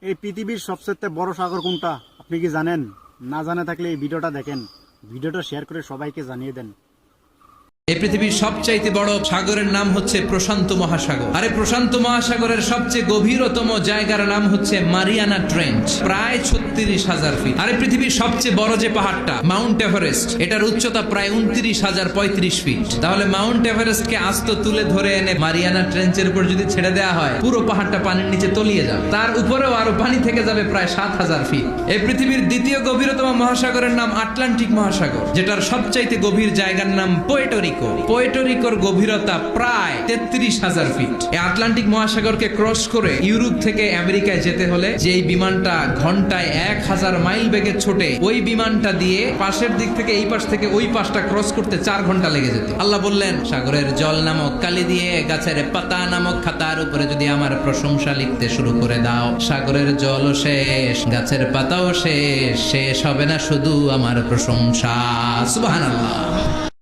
এই পৃথিবীর সবচেয়ে বড় সাগর কোনটা আপনি কি জানেন? না জানা থাকলে এই ভিডিওটা দেখেন, ভিডিওটা শেয়ার করে সবাইকে জানিয়ে দেন। এই পৃথিবীর সবচাইতে বড় সাগরের নাম হচ্ছে প্রশান্ত মহাসাগর। আরে প্রশান্ত মহাসাগরের সবচেয়ে গভীরতম জায়গার নাম হচ্ছে মারিয়ানা ট্রেঞ্চ, প্রায় 36,000 ফিট। আরে পৃথিবীর সবচেয়ে বড় যে পাহাড়টা মাউন্ট এভারেস্ট, এটার উচ্চতা প্রায় 29,035 ফিট। তাহলে মাউন্ট এভারেস্টকে আস্ত তুলে ধরে এনে মারিয়ানা ট্রেঞ্চের উপর যদি ছেড়ে দেওয়া হয়, পুরো পাহাড়টা পানির নিচে তলিয়ে যাবে। তার উপরেও আরো পানি থেকে যাবে প্রায় 7,000 ফিট। এই পৃথিবীর দ্বিতীয় গভীরতম মহাসাগরের নাম আটলান্টিক মহাসাগর, যেটার সবচাইতে গভীর জায়গার নাম পোর্টোরিকোর গভীরতা প্রায় 33,000 ফিট। এই আটলান্টিক মহাসাগরকে ক্রস করে ইউরোপ থেকে আমেরিকায় যেতে হলে যে বিমানটা ঘন্টায় 1,000 মাইল বেগে ছোটে, ওই বিমানটা দিয়ে পাশের দিক থেকে এই পাশ থেকে ওই পাশটা ক্রস করতে 4 ঘন্টা লেগে যেত। আল্লাহ বললেন, সাগরের জল নামক কালি দিয়ে গাছের পাতা নামক খাতার উপরে যদি আমার প্রশংসা লিখতে শুরু করে দাও, সাগরের জলও শেষ, গাছের পাতাও শেষ, শেষ হবে না শুধু আমার প্রশংসা। সুবহানাল্লাহ।